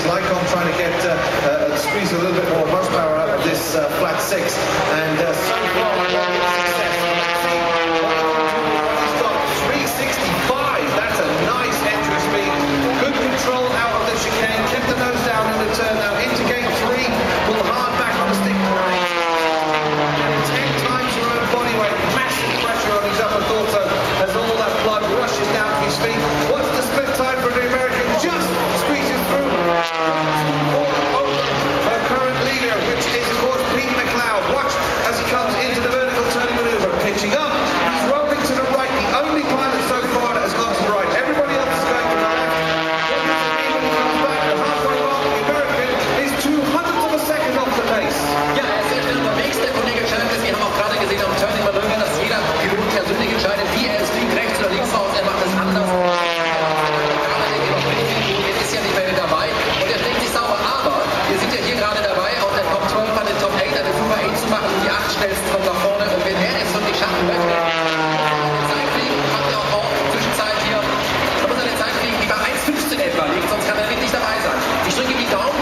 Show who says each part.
Speaker 1: Lycom trying to get squeeze a little bit more horsepower out of this flat six, and so far success. He's got 365. That's a nice entry speed. Good control out of the chicane. Kept the nose down in the turn. Now into gate 3. Pull hard back on the stick. 10 times her own body weight. Massive pressure on his upper torso as all that blood rushes down to his feet. What's the split time for the American? Just squeezes through. Her current leader, which is of course Pete McLeod. Watch as he comes into the vertical turning maneuver. Pitching up. He's rolling to the right. The only pilot so far that has gone to the right. Everybody else is going to the left. When he comes back, the halfway mark, the American is 200th of a second off the pace.
Speaker 2: Ja, er ist sehr schnell unterwegs, der Kollege Childers. Wir haben auch gerade gesehen am Turning-Manöver, dass jeder Pilot persönlich entscheidet, wie er es fliegt, rechts oder links raus. Er macht es anders. Jetzt ist ja nicht mehr mit dabei und er schlägt sich sauber. Aber wir sind ja hier gerade dabei, auf der Top 12 an den Top 8 an den Super 8 zu machen und die 8 schnellsten kommen nach vorne. Und wenn er es wirklich schaffen möchte, Zeit fliegen, macht er auch Zwischenzeit hier. Da muss er eine Zeit fliegen, die bei 1,15 etwa liegt, sonst kann er nicht dabei sein. Ich drücke die Daumen.